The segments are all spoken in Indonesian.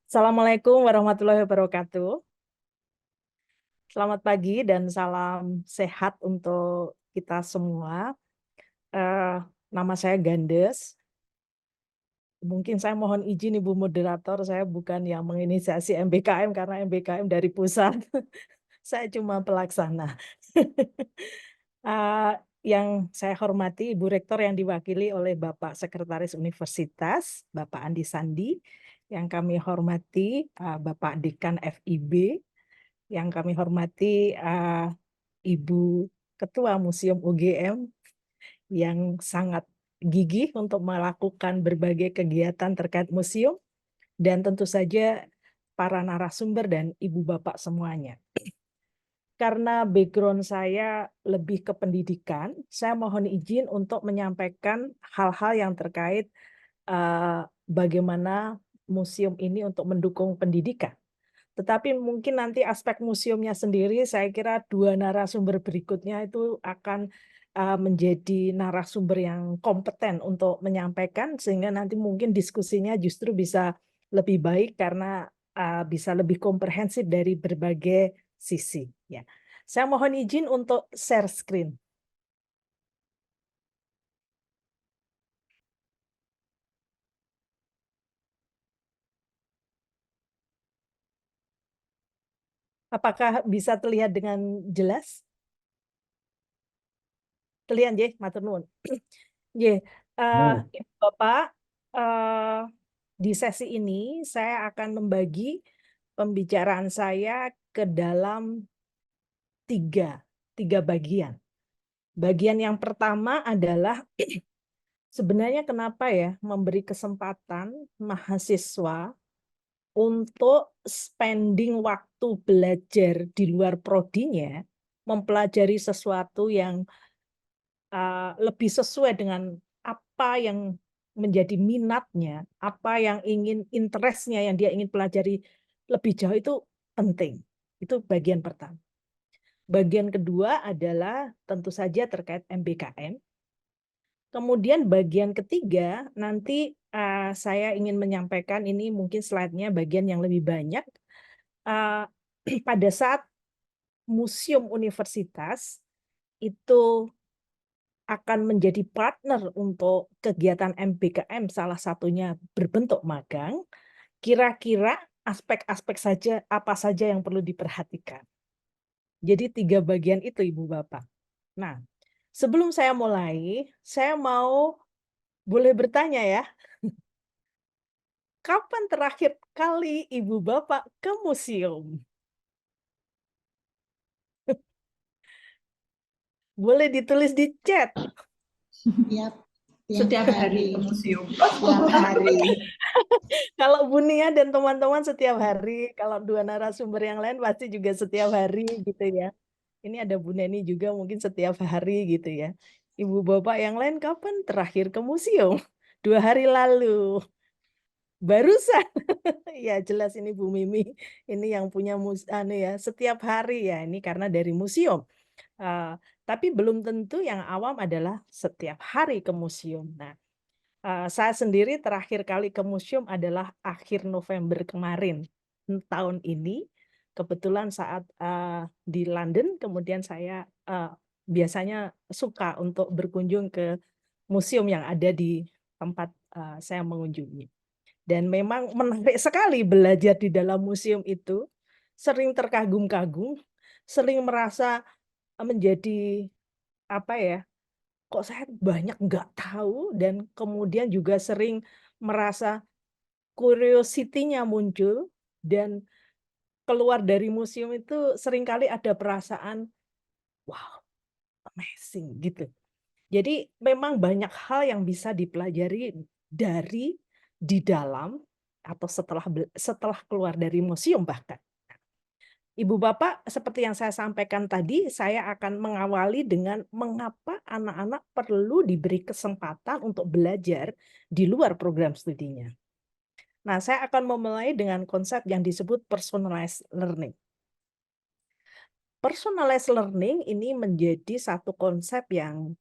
Assalamualaikum warahmatullahi wabarakatuh. Selamat pagi dan salam sehat untuk kita semua. Eh, Nama saya Gandes. Mungkin saya mohon izin Ibu Moderator, saya bukan yang menginisiasi MBKM karena MBKM dari pusat. Saya cuma pelaksana. Eh, yang saya hormati Ibu Rektor yang diwakili oleh Bapak Sekretaris Universitas, Bapak Andi Sandi. Yang kami hormati Bapak Dekan FIB, yang kami hormati Ibu Ketua Museum UGM yang sangat gigih untuk melakukan berbagai kegiatan terkait museum, dan tentu saja para narasumber dan ibu bapak semuanya. Karena background saya lebih ke pendidikan, saya mohon izin untuk menyampaikan hal-hal yang terkait bagaimana museum ini untuk mendukung pendidikan. Tetapi mungkin nanti aspek museumnya sendiri, saya kira dua narasumber berikutnya itu akan menjadi narasumber yang kompeten untuk menyampaikan, sehingga nanti mungkin diskusinya justru bisa lebih baik karena bisa lebih komprehensif dari berbagai sisi. Ya, saya mohon izin untuk share screen. Apakah bisa terlihat dengan jelas? Terlihat ya, matur nuwun. Ya, Hmm. Ibu Bapak, eh, di sesi ini saya akan membagi pembicaraan saya ke dalam tiga bagian. Bagian yang pertama adalah sebenarnya kenapa ya memberi kesempatan mahasiswa untuk spending waktu belajar di luar prodinya, mempelajari sesuatu yang lebih sesuai dengan apa yang menjadi minatnya, apa yang ingin interestnya yang dia ingin pelajari lebih jauh, itu penting. Itu bagian pertama. Bagian kedua adalah tentu saja terkait MBKM. Kemudian bagian ketiga nanti saya ingin menyampaikan, ini mungkin slide-nya bagian yang lebih banyak. Uh, Pada saat museum universitas itu akan menjadi partner untuk kegiatan MBKM, salah satunya berbentuk magang, kira-kira aspek-aspek saja apa saja yang perlu diperhatikan. Jadi tiga bagian itu Ibu Bapak. Nah, sebelum saya mulai, saya mau boleh bertanya ya, kapan terakhir kali Ibu Bapak ke museum? Boleh ditulis di chat. Tiap Setiap hari hari. ke museum. Tiap hari. Kalau Bu Nia dan teman-teman setiap hari, kalau dua narasumber yang lain pasti juga setiap hari gitu ya. Ini ada Bu Neni juga mungkin setiap hari gitu ya. Ibu bapak yang lain kapan terakhir ke museum? 2 hari lalu. Barusan. Ya jelas ini Bu Mimi. Ini yang punya anu ya, setiap hari ya. Ini karena dari museum. Uh, tapi belum tentu yang awam adalah setiap hari ke museum. Nah, saya sendiri terakhir kali ke museum adalah akhir November kemarin tahun ini. Kebetulan saat di London, kemudian saya biasanya suka untuk berkunjung ke museum yang ada di tempat saya mengunjungi. Dan memang menarik sekali belajar di dalam museum itu. Sering terkagum-kagum, sering merasa menjadi apa ya, kok saya banyak nggak tahu, dan kemudian juga sering merasa curiosity-nya muncul, dan keluar dari museum itu seringkali ada perasaan wow, amazing gitu. Jadi memang banyak hal yang bisa dipelajari dari di dalam atau setelah keluar dari museum bahkan. Ibu Bapak, seperti yang saya sampaikan tadi, saya akan mengawali dengan mengapa anak-anak perlu diberi kesempatan untuk belajar di luar program studinya. Nah, saya akan memulai dengan konsep yang disebut personalized learning. Personalized learning ini menjadi satu konsep yang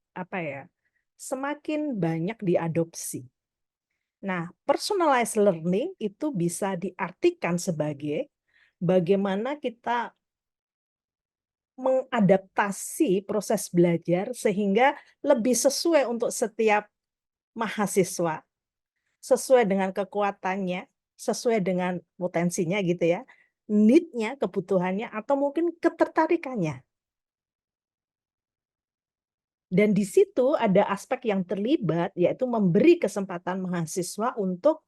semakin banyak diadopsi. Nah, personalized learning itu bisa diartikan sebagai bagaimana kita mengadaptasi proses belajar sehingga lebih sesuai untuk setiap mahasiswa, sesuai dengan kekuatannya, sesuai dengan potensinya gitu ya, need-nya, kebutuhannya, atau mungkin ketertarikannya. Dan di situ ada aspek yang terlibat, yaitu memberi kesempatan mahasiswa untuk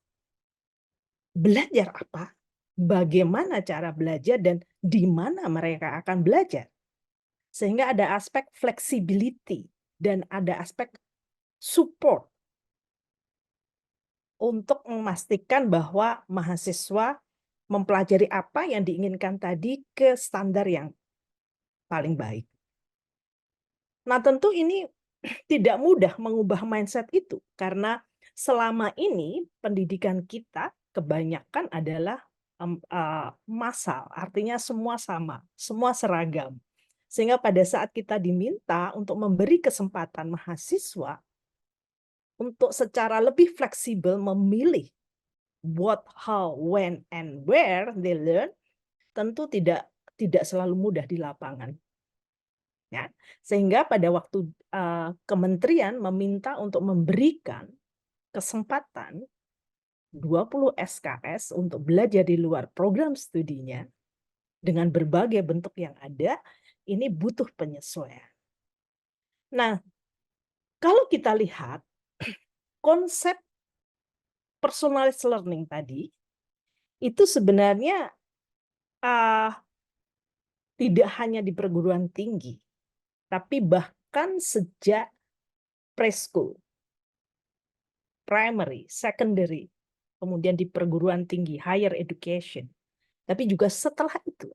belajar apa, bagaimana cara belajar, dan di mana mereka akan belajar. Sehingga ada aspek flexibility dan ada aspek support untuk memastikan bahwa mahasiswa mempelajari apa yang diinginkan tadi ke standar yang paling baik. Nah, tentu ini tidak mudah mengubah mindset itu karena selama ini pendidikan kita kebanyakan adalah massal, artinya semua sama, semua seragam. Sehingga pada saat kita diminta untuk memberi kesempatan mahasiswa untuk secara lebih fleksibel memilih what, how, when, and where they learn, tentu tidak selalu mudah di lapangan. Ya, sehingga pada waktu kementerian meminta untuk memberikan kesempatan 20 SKS untuk belajar di luar program studinya dengan berbagai bentuk yang ada, ini butuh penyesuaian. Nah, kalau kita lihat konsep personalized learning tadi, itu sebenarnya tidak hanya di perguruan tinggi, tapi bahkan sejak preschool, primary, secondary, kemudian di perguruan tinggi, higher education. Tapi juga setelah itu,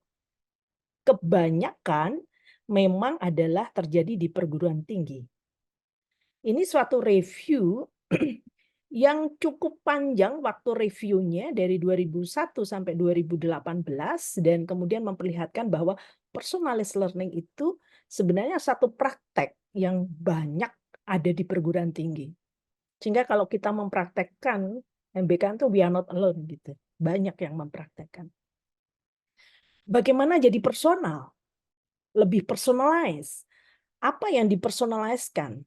kebanyakan memang adalah terjadi di perguruan tinggi. Ini suatu review yang cukup panjang waktu reviewnya dari 2001 sampai 2018 dan kemudian memperlihatkan bahwa personalized learning itu sebenarnya satu praktek yang banyak ada di perguruan tinggi. Sehingga kalau kita mempraktekkan MBK itu we are not alone gitu. Banyak yang mempraktekkan. Bagaimana jadi personal? Lebih personalized. Apa yang dipersonaliskan?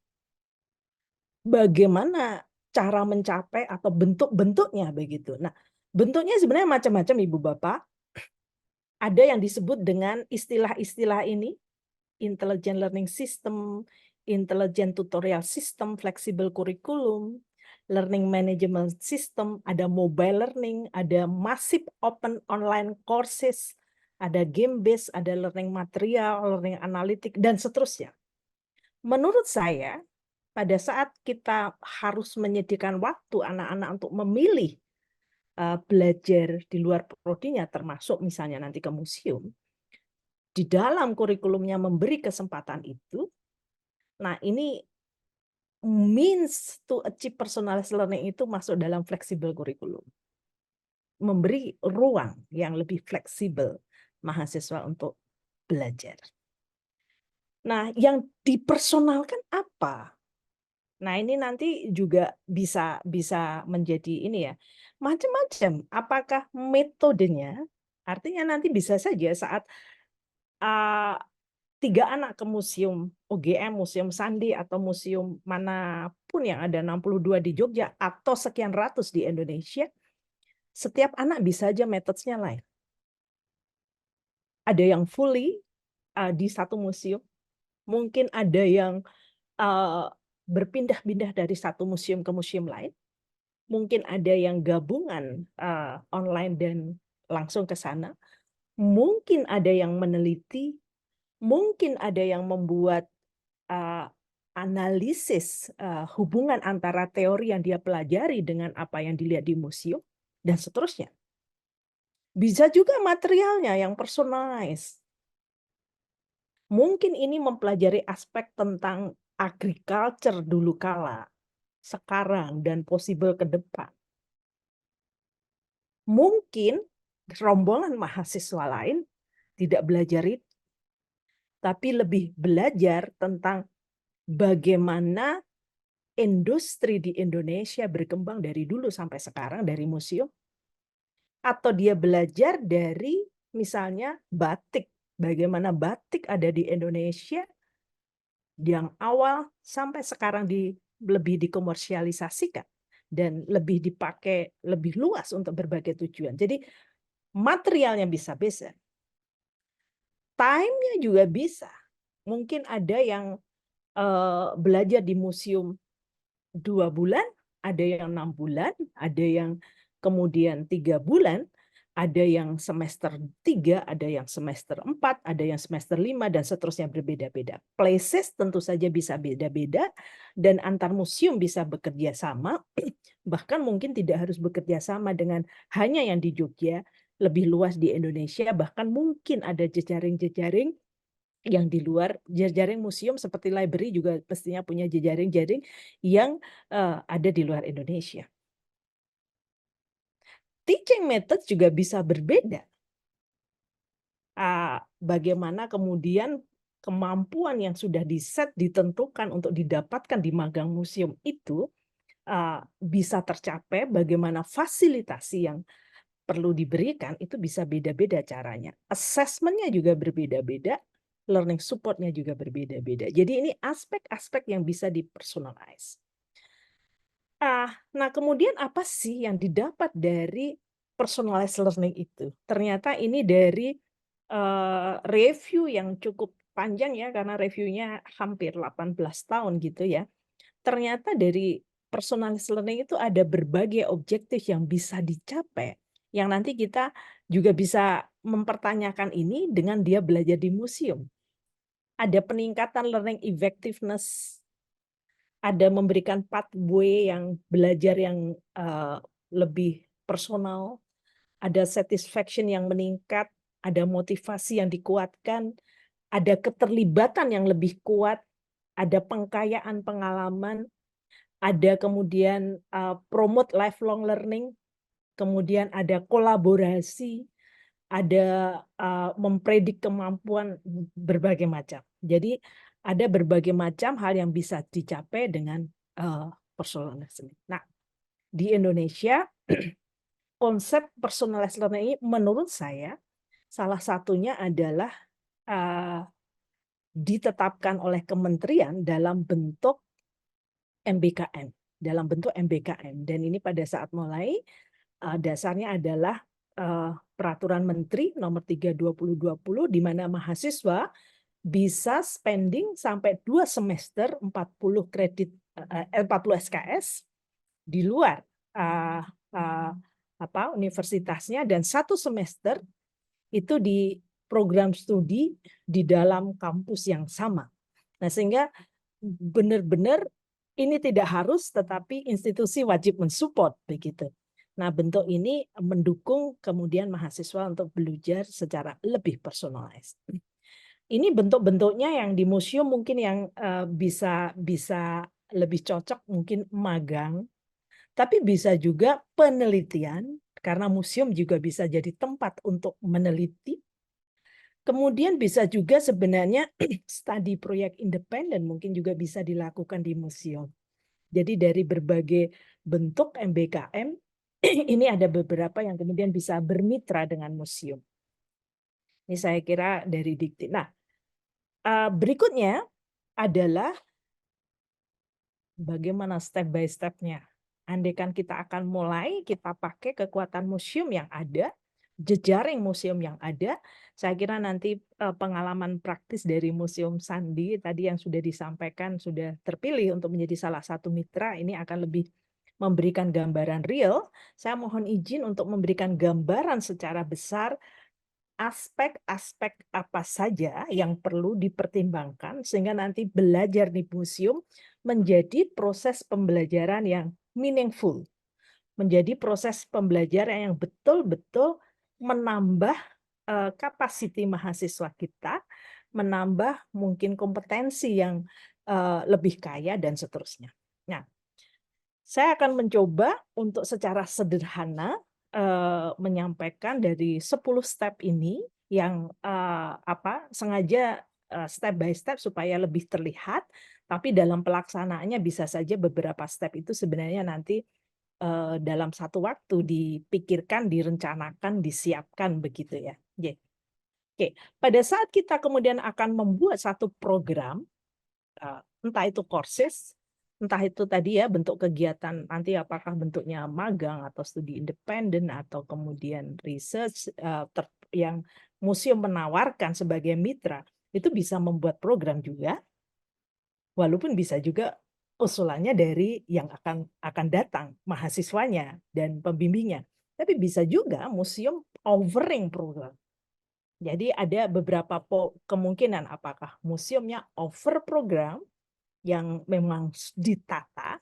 Bagaimana cara mencapai atau bentuk-bentuknya begitu. Nah, bentuknya sebenarnya macam-macam Ibu Bapak. Ada yang disebut dengan istilah-istilah ini, intelligent learning system, intelligent tutorial system, flexible curriculum, learning management system, ada mobile learning, ada massive open online courses, ada game based, ada learning material, learning analytic, dan seterusnya. Menurut saya, pada saat kita harus menyediakan waktu anak-anak untuk memilih belajar di luar prodinya, termasuk misalnya nanti ke museum, di dalam kurikulumnya memberi kesempatan itu, nah ini means to achieve personalized learning itu masuk dalam flexible curriculum. Memberi ruang yang lebih fleksibel mahasiswa untuk belajar. Nah, yang dipersonalkan apa? Nah, ini nanti juga bisa menjadi ini ya, macam-macam. Apakah metodenya, artinya nanti bisa saja saat 3 anak ke museum UGM, Museum Sandi, atau museum manapun yang ada 62 di Jogja, atau sekian ratus di Indonesia, setiap anak bisa aja metodenya lain. Ada yang fully di satu museum, mungkin ada yang berpindah-pindah dari satu museum ke museum lain, mungkin ada yang gabungan online dan langsung ke sana, mungkin ada yang meneliti, mungkin ada yang membuat analisis hubungan antara teori yang dia pelajari dengan apa yang dilihat di museum, dan seterusnya. Bisa juga materialnya yang personalized. Mungkin ini mempelajari aspek tentang agriculture dulu kala, sekarang, dan possible ke depan. Mungkin rombongan mahasiswa lain tidak belajar itu, tapi lebih belajar tentang bagaimana industri di Indonesia berkembang dari dulu sampai sekarang dari museum, atau dia belajar dari misalnya batik, bagaimana batik ada di Indonesia yang awal sampai sekarang lebih dikomersialisasikan dan lebih dipakai lebih luas untuk berbagai tujuan. Jadi materialnya bisa beda, time-nya juga bisa. Mungkin ada yang belajar di museum 2 bulan, ada yang 6 bulan, ada yang kemudian 3 bulan, ada yang semester 3, ada yang semester 4, ada yang semester 5, dan seterusnya berbeda-beda. Places tentu saja bisa beda-beda, dan antar museum bisa bekerja sama, bahkan mungkin tidak harus bekerja sama dengan hanya yang di Jogja, lebih luas di Indonesia, bahkan mungkin ada jejaring-jejaring yang di luar. Jejaring museum seperti library juga pastinya punya jejaring-jejaring yang ada di luar Indonesia. Teaching method juga bisa berbeda. Bagaimana kemudian kemampuan yang sudah diset, ditentukan untuk didapatkan di magang museum itu bisa tercapai, bagaimana fasilitasi yang perlu diberikan itu bisa beda-beda caranya. Assessment-nya juga berbeda-beda, learning support-nya juga berbeda-beda. Jadi ini aspek-aspek yang bisa dipersonalize. Nah kemudian apa sih yang didapat dari personalized learning itu? Ternyata ini dari review yang cukup panjang ya, karena reviewnya hampir 18 tahun gitu ya. Ternyata dari personalized learning itu ada berbagai objektif yang bisa dicapai, yang nanti kita juga bisa mempertanyakan ini dengan dia belajar di museum. Ada peningkatan learning effectiveness, ada memberikan pathway yang belajar yang lebih personal, ada satisfaction yang meningkat, ada motivasi yang dikuatkan, ada keterlibatan yang lebih kuat, ada pengkayaan pengalaman, ada kemudian promote lifelong learning, kemudian ada kolaborasi, ada mempredik kemampuan berbagai macam. Jadi ada berbagai macam hal yang bisa dicapai dengan personalized learning. Nah, di Indonesia konsep personalized learning ini menurut saya salah satunya adalah ditetapkan oleh kementerian dalam bentuk MBKM, dan ini pada saat mulai dasarnya adalah peraturan menteri nomor 3/2020, di mana mahasiswa bisa spending sampai 2 semester 40 kredit 40 SKS di luar universitasnya, dan 1 semester itu di program studi di dalam kampus yang sama. Nah, sehingga benar-benar ini tidak harus, tetapi institusi wajib mensupport begitu. Nah, bentuk ini mendukung kemudian mahasiswa untuk belajar secara lebih personalized. Ini bentuk-bentuknya yang di museum mungkin yang bisa lebih cocok mungkin magang, tapi bisa juga penelitian, karena museum juga bisa jadi tempat untuk meneliti. Kemudian bisa juga sebenarnya studi proyek independen mungkin juga bisa dilakukan di museum. Jadi dari berbagai bentuk MBKM, ini ada beberapa yang kemudian bisa bermitra dengan museum. Ini saya kira dari Dikti. Nah, berikutnya adalah bagaimana step by step-nya. Andaikan kita akan mulai, kita pakai kekuatan museum yang ada, jejaring museum yang ada, saya kira nanti pengalaman praktis dari Museum Sandi tadi yang sudah disampaikan, sudah terpilih untuk menjadi salah satu mitra, ini akan lebih memberikan gambaran real. Saya mohon izin untuk memberikan gambaran secara besar aspek-aspek apa saja yang perlu dipertimbangkan sehingga nanti belajar di museum menjadi proses pembelajaran yang meaningful, menjadi proses pembelajaran yang betul-betul menambah kapasiti mahasiswa kita, menambah mungkin kompetensi yang lebih kaya, dan seterusnya. Nah, saya akan mencoba untuk secara sederhana menyampaikan dari 10 step ini yang sengaja step by step supaya lebih terlihat, Tapi dalam pelaksanaannya bisa saja beberapa step itu sebenarnya nanti dalam satu waktu dipikirkan, direncanakan, disiapkan begitu ya. Oke, pada saat kita kemudian akan membuat satu program, entah itu courses, entah itu tadi ya bentuk kegiatan nanti apakah bentuknya magang atau studi independen atau kemudian research yang museum menawarkan sebagai mitra, itu bisa membuat program juga, walaupun bisa juga usulannya dari yang akan datang, mahasiswanya dan pembimbingnya. Tapi bisa juga museum offering program. Jadi ada beberapa kemungkinan apakah museumnya offer program yang memang ditata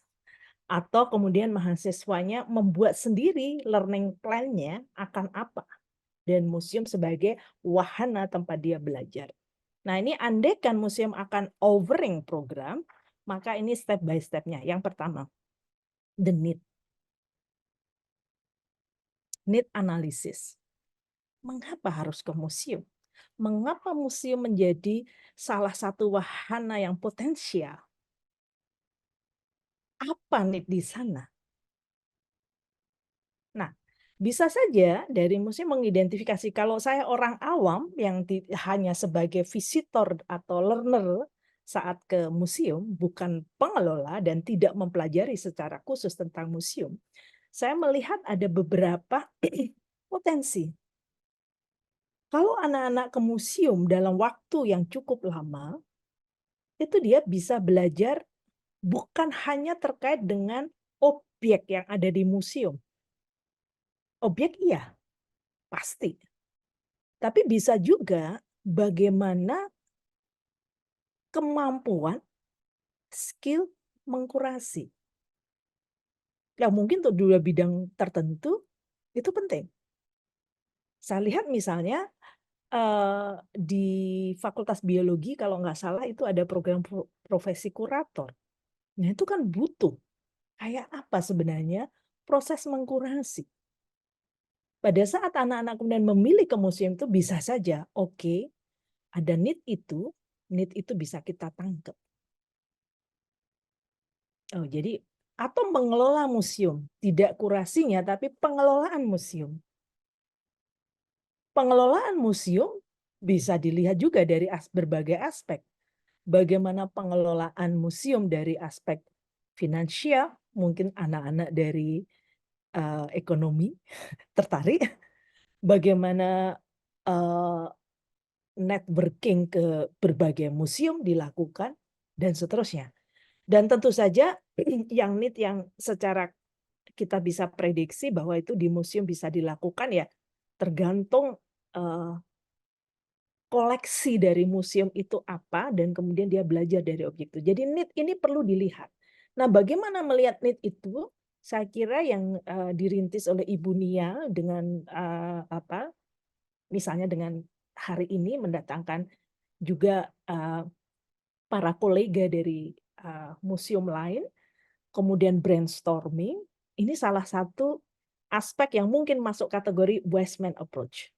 atau kemudian mahasiswanya membuat sendiri learning plan-nya akan apa dan museum sebagai wahana tempat dia belajar. Nah, ini andaikan museum akan offering program, maka ini step by step-nya. Yang pertama, the need analysis. Mengapa harus ke museum? Mengapa museum menjadi salah satu wahana yang potensial? Apa need di sana? Nah, bisa saja dari museum mengidentifikasi, kalau saya orang awam yang hanya sebagai visitor atau learner saat ke museum, bukan pengelola dan tidak mempelajari secara khusus tentang museum, saya melihat ada beberapa potensi. Kalau anak-anak ke museum dalam waktu yang cukup lama, itu dia bisa belajar bukan hanya terkait dengan objek yang ada di museum. Objek iya, pasti. Tapi bisa juga bagaimana kemampuan, skill mengkurasi. Ya mungkin untuk dua bidang tertentu itu penting. Saya lihat misalnya di Fakultas Biologi kalau nggak salah itu ada program profesi kurator. Nah itu kan butuh. Kayak apa sebenarnya proses mengkurasi. Pada saat anak-anak kemudian memilih ke museum itu bisa saja, oke, ada need itu bisa kita tangkap. Oh, jadi atau mengelola museum, tidak kurasinya tapi pengelolaan museum. Pengelolaan museum bisa dilihat juga dari berbagai aspek. Bagaimana pengelolaan museum dari aspek finansial, mungkin anak-anak dari ekonomi tertarik. Bagaimana networking ke berbagai museum dilakukan dan seterusnya. Dan tentu saja yang need yang secara kita bisa prediksi bahwa itu di museum bisa dilakukan ya tergantung koleksi dari museum itu apa dan kemudian dia belajar dari objek itu. Jadi need ini perlu dilihat. Nah, bagaimana melihat need itu? Saya kira yang dirintis oleh Ibu Nia dengan misalnya dengan hari ini mendatangkan juga para kolega dari museum lain, kemudian brainstorming, ini salah satu aspek yang mungkin masuk kategori Westman approach.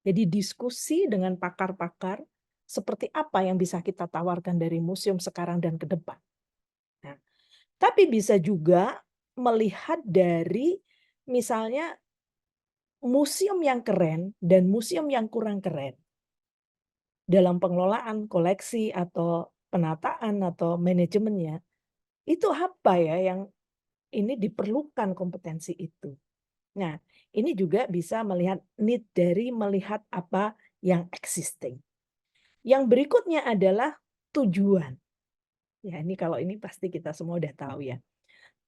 Jadi diskusi dengan pakar-pakar seperti apa yang bisa kita tawarkan dari museum sekarang dan ke depan. Nah, tapi bisa juga melihat dari misalnya museum yang keren dan museum yang kurang keren dalam pengelolaan koleksi atau penataan atau manajemennya, itu apa ya yang ini diperlukan kompetensi itu. Nah, ini juga bisa melihat need dari melihat apa yang existing. Yang berikutnya adalah tujuan. Ya, ini kalau ini pasti kita semua udah tahu ya.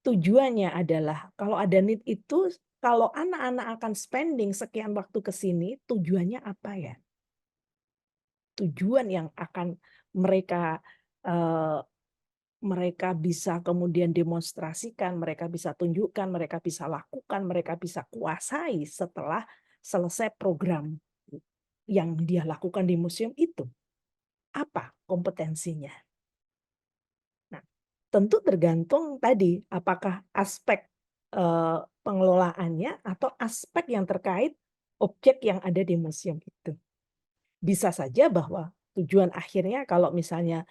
Tujuannya adalah kalau ada need itu, kalau anak-anak akan spending sekian waktu ke sini, tujuannya apa ya? Tujuan yang akan mereka mereka bisa kemudian demonstrasikan, mereka bisa tunjukkan, mereka bisa lakukan, mereka bisa kuasai setelah selesai program yang dia lakukan di museum itu. Apa kompetensinya? Nah, tentu tergantung tadi apakah aspek pengelolaannya atau aspek yang terkait objek yang ada di museum itu. Bisa saja bahwa tujuan akhirnya kalau misalnya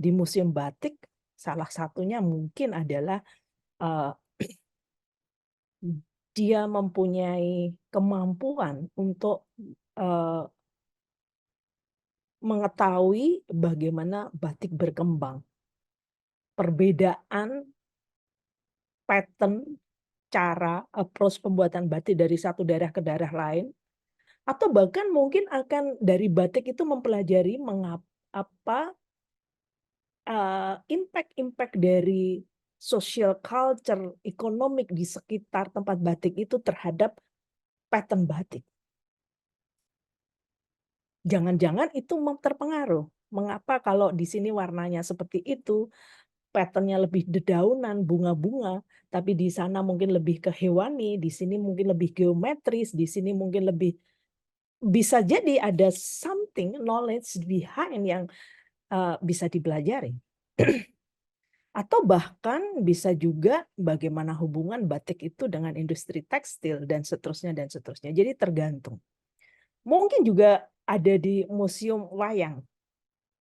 di Museum Batik salah satunya mungkin adalah dia mempunyai kemampuan untuk mengetahui bagaimana batik berkembang, perbedaan pattern, cara, approach pembuatan batik dari satu daerah ke daerah lain, atau bahkan mungkin akan dari batik itu mempelajari apa impact-impact dari social culture, economic di sekitar tempat batik itu terhadap pattern batik. Jangan-jangan itu terpengaruh. Mengapa kalau di sini warnanya seperti itu, pattern-nya lebih dedaunan, bunga-bunga, tapi di sana mungkin lebih ke hewani, di sini mungkin lebih geometris, di sini mungkin lebih bisa jadi ada something knowledge behind yang bisa dipelajari. Atau bahkan bisa juga bagaimana hubungan batik itu dengan industri tekstil dan seterusnya dan seterusnya. Jadi tergantung. Mungkin juga ada di museum wayang.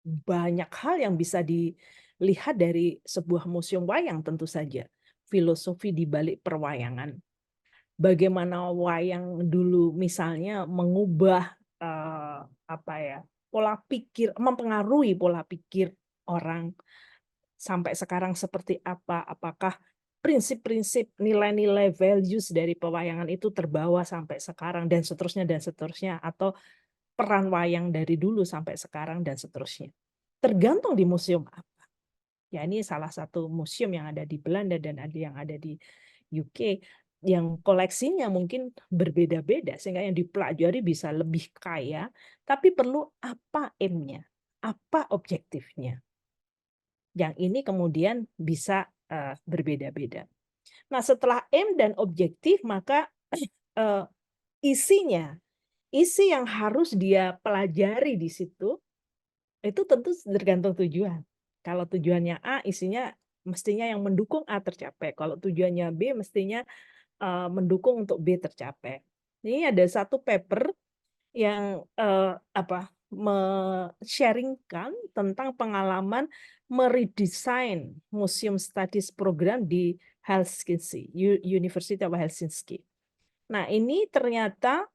Banyak hal yang bisa dilihat dari sebuah museum wayang tentu saja. Filosofi di balik perwayangan. Bagaimana wayang dulu misalnya mengubah pola pikir, mempengaruhi pola pikir orang. Sampai sekarang seperti apa? Apakah prinsip-prinsip, nilai-nilai values dari pewayangan itu terbawa sampai sekarang dan seterusnya, atau peran wayang dari dulu sampai sekarang dan seterusnya. Tergantung di museum apa. Ya ini salah satu museum yang ada di Belanda dan ada yang ada di UK yang koleksinya mungkin berbeda-beda sehingga yang dipelajari bisa lebih kaya, tapi perlu apa aim-nya? Apa objektifnya? Yang ini kemudian bisa berbeda-beda. Nah, setelah aim dan objektif, maka isinya, isi yang harus dia pelajari di situ, itu tentu tergantung tujuan. Kalau tujuannya A, isinya mestinya yang mendukung A tercapai. Kalau tujuannya B, mestinya mendukung untuk B tercapai. Ini ada satu paper yang sharingkan tentang pengalaman meredesain Museum Studies Program di Helsinki, University of Helsinki. Nah, ini ternyata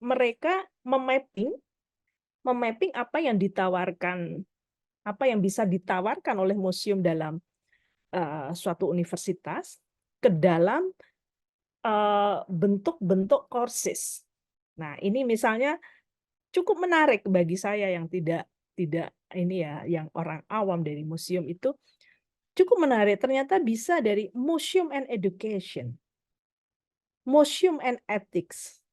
mereka memapping apa yang ditawarkan, apa yang bisa ditawarkan oleh museum dalam suatu universitas ke dalam bentuk-bentuk courses. Nah, ini misalnya cukup menarik bagi saya yang tidak ini ya, yang orang awam dari museum itu cukup menarik. Ternyata bisa dari museum and education, museum and ethics,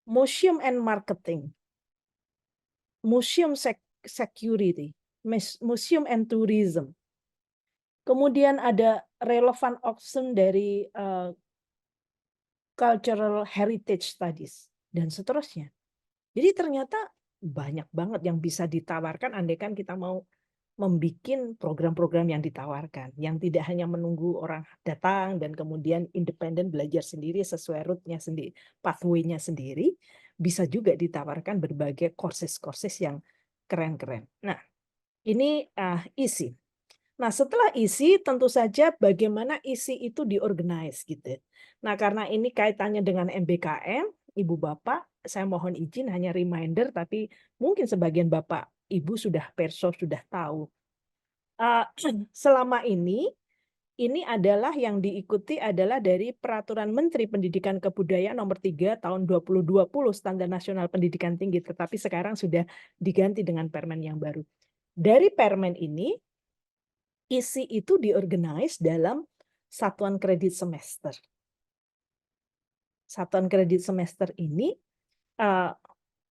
museum and marketing, museum security, museum and tourism. Kemudian ada relevant option dari cultural heritage studies dan seterusnya. Jadi ternyata banyak banget yang bisa ditawarkan andaikan kita mau membuat program-program yang ditawarkan, yang tidak hanya menunggu orang datang dan kemudian independen belajar sendiri sesuai route-nya sendiri, pathway-nya sendiri, bisa juga ditawarkan berbagai courses-courses yang keren-keren. Nah, ini isi. Nah, setelah isi, tentu saja bagaimana isi itu diorganize gitu. Nah, karena ini kaitannya dengan MBKM, Ibu Bapak, saya mohon izin hanya reminder, tapi mungkin sebagian Bapak Ibu sudah sudah tahu. Selama ini adalah yang diikuti adalah dari Peraturan Menteri Pendidikan Kebudayaan Nomor 3 Tahun 2020 Standar Nasional Pendidikan Tinggi, tetapi sekarang sudah diganti dengan permen yang baru. Dari permen ini, isi itu diorganize dalam satuan kredit semester. Satuan kredit semester ini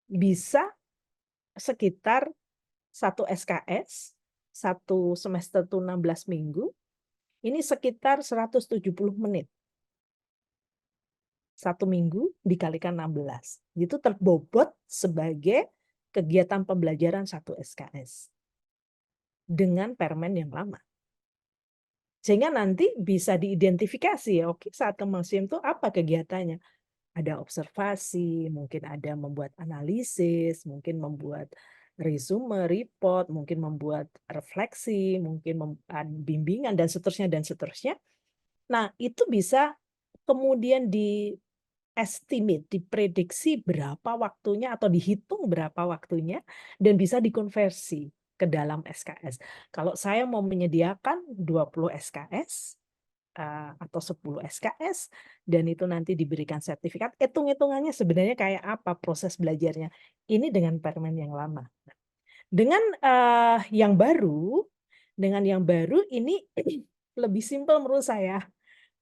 bisa sekitar 1 SKS, 1 semester itu 16 minggu, ini sekitar 170 menit. 1 minggu dikalikan 16. Itu terbobot sebagai kegiatan pembelajaran 1 SKS. Dengan permen yang lama. Sehingga nanti bisa diidentifikasi ya, oke saat ke museum itu apa kegiatannya. Ada observasi, mungkin ada membuat analisis, mungkin membuat resume, report, mungkin membuat refleksi, mungkin bimbingan dan seterusnya dan seterusnya. Nah, itu bisa kemudian estimate, diprediksi berapa waktunya atau dihitung berapa waktunya dan bisa dikonversi ke dalam SKS. Kalau saya mau menyediakan 20 SKS atau 10 SKS dan itu nanti diberikan sertifikat, hitung-hitungannya sebenarnya kayak apa proses belajarnya. Ini dengan permen yang lama. Dengan yang baru, ini lebih simpel menurut saya.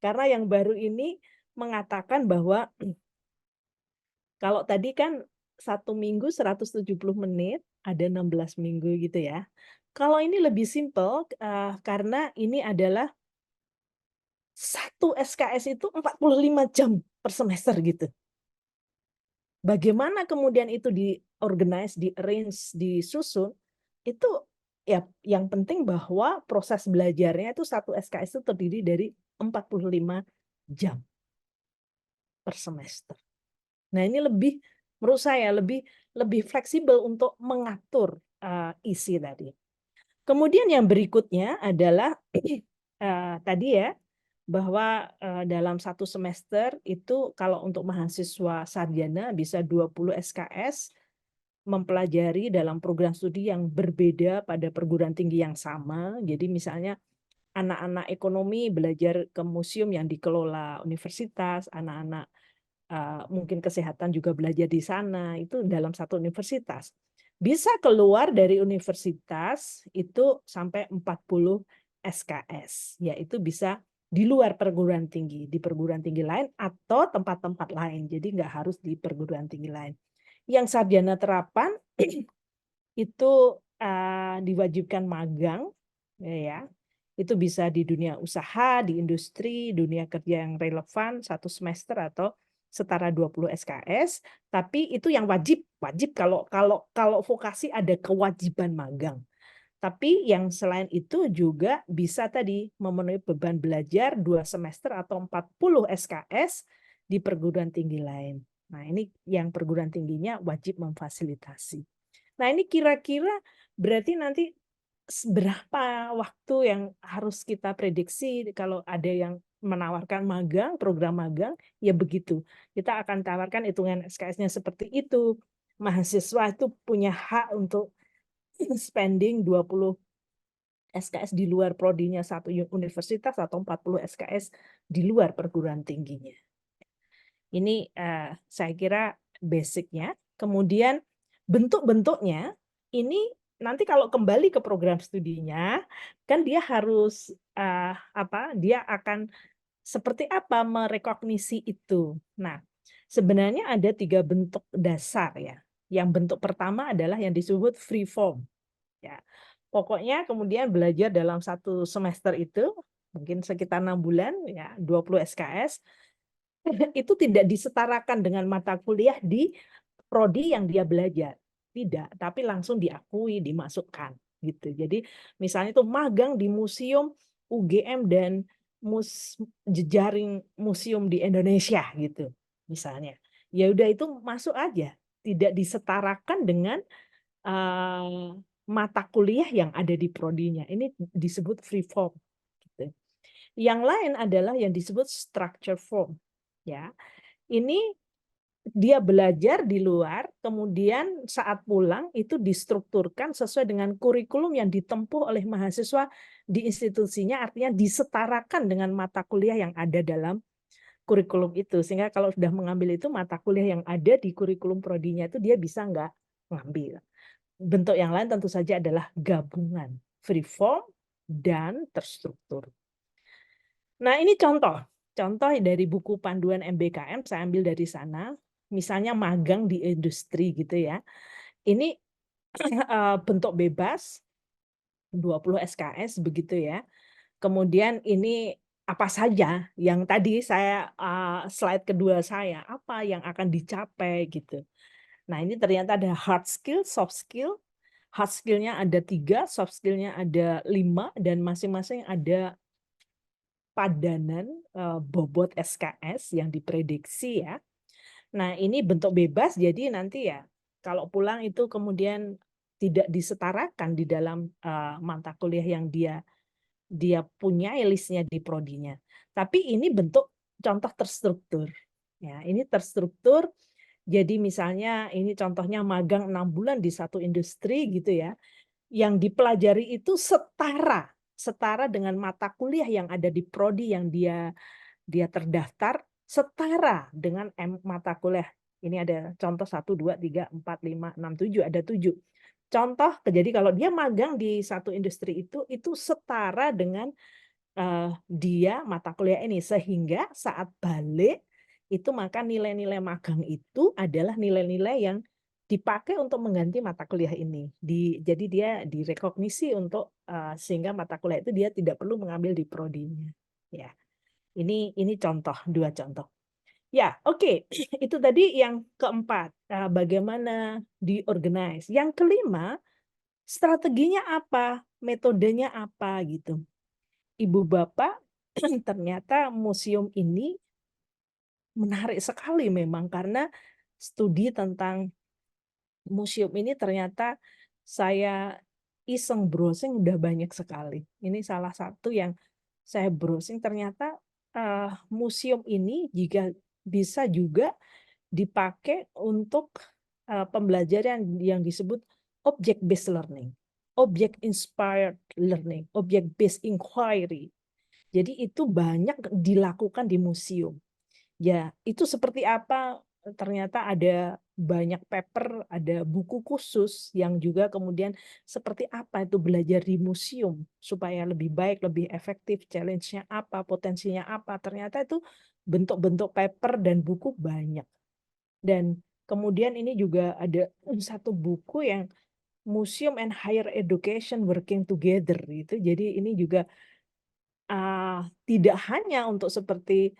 Karena yang baru ini mengatakan bahwa kalau tadi kan 1 minggu 170 menit, ada 16 minggu gitu ya. Kalau ini lebih simpel, karena ini adalah 1 SKS itu 45 jam per semester gitu. Bagaimana kemudian itu di-organize, di-arrange, disusun, itu ya yang penting bahwa proses belajarnya itu 1 SKS itu terdiri dari 45 jam per semester. Nah, ini menurut saya lebih fleksibel untuk mengatur isi tadi. Kemudian yang berikutnya adalah tadi ya, bahwa dalam 1 semester itu kalau untuk mahasiswa sarjana bisa 20 SKS mempelajari dalam program studi yang berbeda pada perguruan tinggi yang sama. Jadi misalnya anak-anak ekonomi belajar ke museum yang dikelola universitas, anak-anak mungkin kesehatan juga belajar di sana, itu dalam 1 universitas. Bisa keluar dari universitas itu sampai 40 SKS, yaitu bisa di luar perguruan tinggi, di perguruan tinggi lain atau tempat-tempat lain. Jadi nggak harus di perguruan tinggi lain. Yang sarjana terapan itu diwajibkan magang, ya. Itu bisa di dunia usaha, di industri, dunia kerja yang relevan 1 semester atau setara 20 SKS, tapi itu yang wajib kalau vokasi ada kewajiban magang. Tapi yang selain itu juga bisa tadi memenuhi beban belajar 2 semester atau 40 SKS di perguruan tinggi lain. Nah, ini yang perguruan tingginya wajib memfasilitasi. Nah, ini kira-kira berarti nanti berapa waktu yang harus kita prediksi kalau ada yang menawarkan magang, program magang, ya begitu. Kita akan tawarkan hitungan SKS-nya seperti itu. Mahasiswa itu punya hak untuk spending 20 SKS di luar prodinya 1 universitas atau 40 SKS di luar perguruan tingginya. Ini saya kira basic-nya. Kemudian bentuk-bentuknya ini nanti kalau kembali ke program studinya kan dia harus dia akan seperti apa merekognisi itu. Nah, sebenarnya ada 3 bentuk dasar ya. Yang bentuk pertama adalah yang disebut free form. Ya. Pokoknya kemudian belajar dalam 1 semester itu mungkin sekitar 6 bulan ya 20 SKS itu tidak disetarakan dengan mata kuliah di prodi yang dia belajar. Tidak, tapi langsung diakui, dimasukkan gitu. Jadi misalnya itu magang di museum UGM dan jejaring museum di Indonesia gitu misalnya. Ya udah itu masuk aja, tidak disetarakan dengan mata kuliah yang ada di prodinya. Ini disebut free form gitu. Yang lain adalah yang disebut structure form. Ya. Ini dia belajar di luar, kemudian saat pulang itu distrukturkan sesuai dengan kurikulum yang ditempuh oleh mahasiswa di institusinya, artinya disetarakan dengan mata kuliah yang ada dalam kurikulum itu. Sehingga kalau sudah mengambil itu mata kuliah yang ada di kurikulum prodinya itu dia bisa nggak ngambil. Bentuk yang lain tentu saja adalah gabungan, free form dan terstruktur. Nah, ini contoh dari buku panduan MBKM saya ambil dari sana. Misalnya magang di industri gitu ya. Ini bentuk bebas 20 SKS begitu ya. Kemudian ini apa saja yang tadi saya slide kedua saya, apa yang akan dicapai gitu. Nah, ini ternyata ada hard skill, soft skill. Hard skill-nya ada 3, soft skill-nya ada 5, dan masing-masing ada padanan bobot SKS yang diprediksi ya. Nah, ini bentuk bebas, jadi nanti ya kalau pulang itu kemudian tidak disetarakan di dalam mata kuliah yang dia punya listnya di prodinya. Tapi ini bentuk contoh terstruktur. Ya, ini terstruktur. Jadi misalnya ini contohnya magang 6 bulan di satu industri gitu ya. Yang dipelajari itu setara dengan mata kuliah yang ada di prodi yang dia terdaftar, setara dengan mata kuliah. Ini ada contoh 1, 2, 3, 4, 5, 6, 7, ada 7. Contoh, jadi kalau dia magang di satu industri itu setara dengan dia mata kuliah ini. Sehingga saat balik, itu maka nilai-nilai magang itu adalah nilai-nilai yang dipakai untuk mengganti mata kuliah ini. Jadi dia direkognisi untuk sehingga mata kuliah itu dia tidak perlu mengambil di prodinya. Ya. Ini contoh, 2 contoh. Ya, oke. Itu tadi yang keempat, bagaimana diorganize. Yang kelima, strateginya apa, metodenya apa gitu. Ibu Bapak, ternyata museum ini menarik sekali memang karena studi tentang museum ini ternyata saya iseng browsing udah banyak sekali. Ini salah satu yang saya browsing ternyata museum ini juga bisa juga dipakai untuk pembelajaran yang disebut object based learning, object inspired learning, object based inquiry. Jadi itu banyak dilakukan di museum. Ya, itu seperti apa? Ternyata ada banyak paper, ada buku khusus yang juga kemudian seperti apa itu belajar di museum supaya lebih baik, lebih efektif, challenge-nya apa, potensinya apa. Ternyata itu bentuk-bentuk paper dan buku banyak. Dan kemudian ini juga ada satu buku yang Museum and Higher Education Working Together itu. Jadi ini juga tidak hanya untuk seperti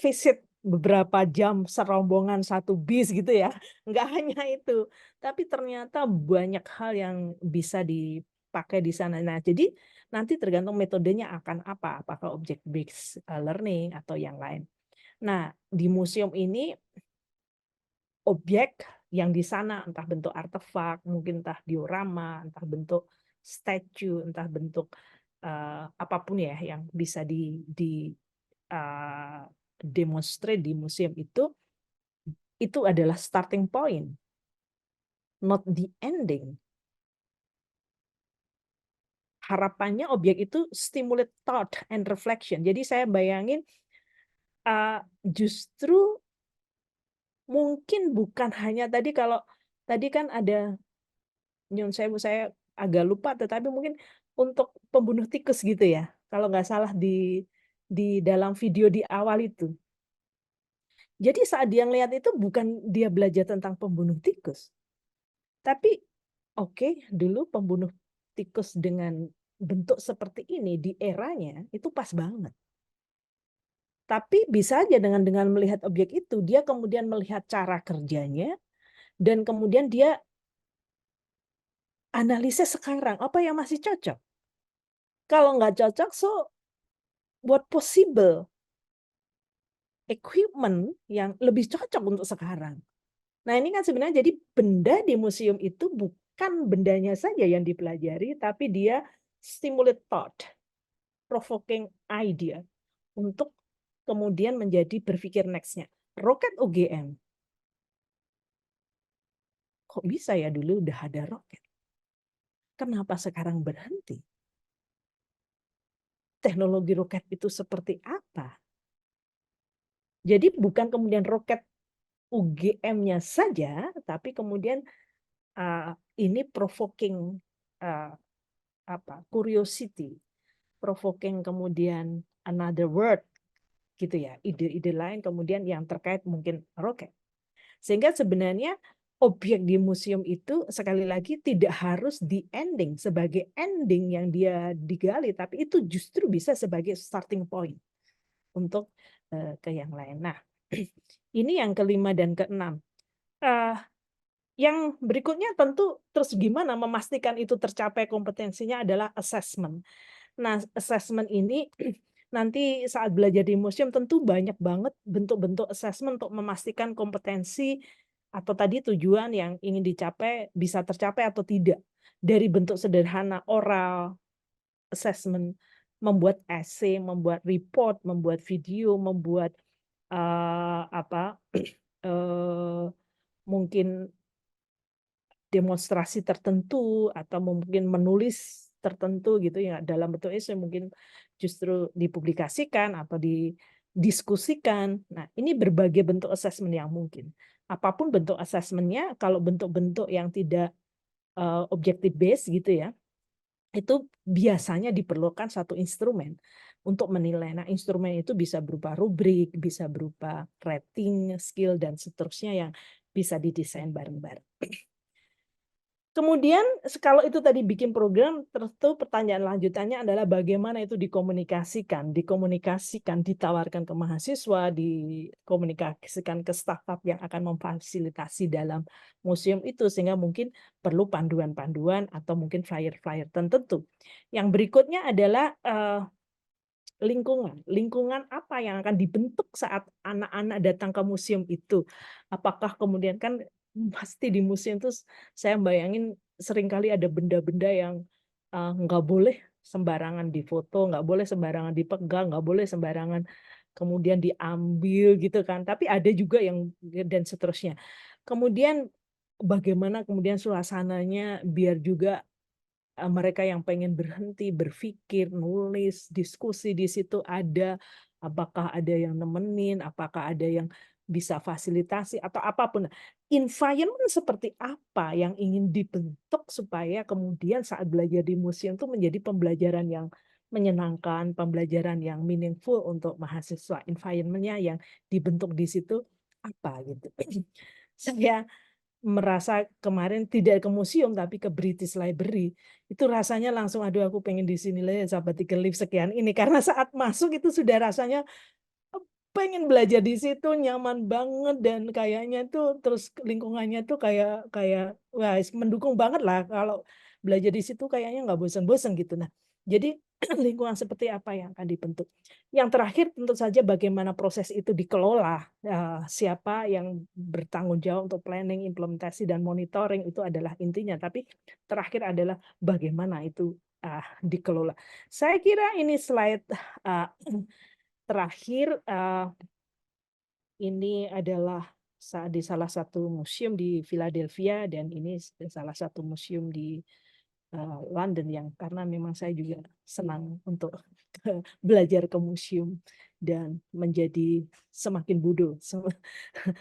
visit beberapa jam serombongan satu bis gitu ya, nggak hanya itu, tapi ternyata banyak hal yang bisa dipakai di sana. Nah, jadi nanti tergantung metodenya akan apa, apakah object based learning atau yang lain. Nah, di museum ini objek yang di sana entah bentuk artefak, mungkin entah diorama, entah bentuk statue, entah bentuk apapun ya yang bisa demonstrate di museum itu adalah starting point, not the ending. Harapannya objek itu stimulate thought and reflection. Jadi saya bayangin justru mungkin bukan hanya tadi kalau tadi kan ada nyun sewu saya agak lupa, tetapi mungkin untuk pembunuh tikus gitu ya, kalau nggak salah di dalam video di awal itu. Jadi saat dia ngelihat itu bukan dia belajar tentang pembunuh tikus, tapi oke, dulu pembunuh tikus dengan bentuk seperti ini di eranya itu pas banget. Tapi bisa aja dengan melihat objek itu, dia kemudian melihat cara kerjanya, dan kemudian dia analisis sekarang, apa yang masih cocok? Kalau nggak cocok, so what possible equipment yang lebih cocok untuk sekarang? Nah, ini kan sebenarnya jadi benda di museum itu bukan bendanya saja yang dipelajari, tapi dia stimulate thought, provoking idea, untuk kemudian menjadi berpikir next-nya. Roket UGM. Kok bisa ya dulu udah ada roket? Kenapa sekarang berhenti? Teknologi roket itu seperti apa? Jadi bukan kemudian roket UGM-nya saja, tapi kemudian ini provoking curiosity, provoking kemudian another word gitu ya, ide-ide lain kemudian yang terkait mungkin roket. Sehingga sebenarnya objek di museum itu sekali lagi tidak harus di ending sebagai ending yang dia digali, tapi itu justru bisa sebagai starting point untuk ke yang lain. Nah, ini yang kelima dan keenam. Yang berikutnya tentu terus gimana memastikan itu tercapai kompetensinya adalah assessment. Nah, assessment ini nanti saat belajar di museum tentu banyak banget bentuk-bentuk assessment untuk memastikan kompetensi atau tadi tujuan yang ingin dicapai bisa tercapai atau tidak. Dari bentuk sederhana oral, assessment, membuat essay, membuat report, membuat video, membuat apa mungkin demonstrasi tertentu atau mungkin menulis tertentu gitu ya dalam bentuk essay mungkin justru dipublikasikan atau didiskusikan. Nah, ini berbagai bentuk assessment yang mungkin. Apapun bentuk assessment-nya, kalau bentuk-bentuk yang tidak objective based gitu ya, itu biasanya diperlukan satu instrumen untuk menilai. Nah, instrumen itu bisa berupa rubrik, bisa berupa rating, skill, dan seterusnya yang bisa didesain bareng-bareng. Kemudian kalau itu tadi bikin program, terus tuh pertanyaan lanjutannya adalah bagaimana itu dikomunikasikan, ditawarkan ke mahasiswa, dikomunikasikan ke staf-staf yang akan memfasilitasi dalam museum itu, sehingga mungkin perlu panduan-panduan atau mungkin flyer-flyer tertentu. Yang berikutnya adalah lingkungan apa yang akan dibentuk saat anak-anak datang ke museum itu. Apakah kemudian kan pasti di museum itu saya bayangin seringkali ada benda-benda yang nggak boleh sembarangan difoto, nggak boleh sembarangan dipegang, nggak boleh sembarangan kemudian diambil gitu kan. Tapi ada juga yang dan seterusnya. Kemudian bagaimana kemudian suasananya biar juga mereka yang pengen berhenti, berpikir, nulis, diskusi di situ ada, apakah ada yang nemenin, apakah ada yang bisa fasilitasi atau apapun. Environment seperti apa yang ingin dibentuk supaya kemudian saat belajar di museum itu menjadi pembelajaran yang menyenangkan, pembelajaran yang meaningful untuk mahasiswa. Environment-nya yang dibentuk di situ apa gitu. Saya merasa kemarin tidak ke museum tapi ke British Library, itu rasanya langsung, "Aduh aku pengen di sini lah ya sabbatical leave sekian ini." Karena saat masuk itu sudah rasanya, pengen belajar di situ, nyaman banget dan kayaknya tuh terus lingkungannya tuh kayak kayak wah mendukung banget lah kalau belajar di situ kayaknya nggak bosen-bosen gitu. Nah, jadi lingkungan seperti apa yang akan dibentuk. Yang terakhir tentu saja bagaimana proses itu dikelola, siapa yang bertanggung jawab untuk planning, implementasi, dan monitoring itu adalah intinya. Tapi terakhir adalah bagaimana itu, dikelola. Saya kira ini slide, eee, terakhir, ini adalah di salah satu museum di Philadelphia dan ini salah satu museum di London yang karena memang saya juga senang untuk belajar ke museum dan menjadi semakin bodoh.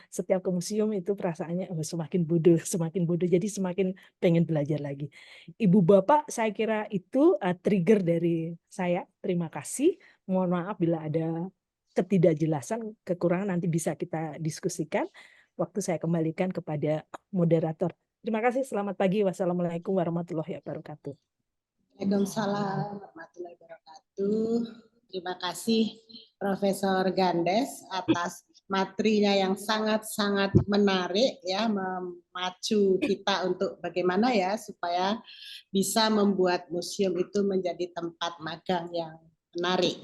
Setiap ke museum itu perasaannya semakin bodoh. Jadi semakin pengen belajar lagi. Ibu Bapak, saya kira itu trigger dari saya. Terima kasih. Mohon maaf bila ada ketidakjelasan, kekurangan nanti bisa kita diskusikan. Waktu saya kembalikan kepada moderator. Terima kasih, selamat pagi. Wassalamualaikum warahmatullahi wabarakatuh. Waalaikumsalam warahmatullahi wabarakatuh. Terima kasih Profesor Gandes atas materinya yang sangat-sangat menarik ya, memacu kita untuk bagaimana ya supaya bisa membuat museum itu menjadi tempat magang yang menarik.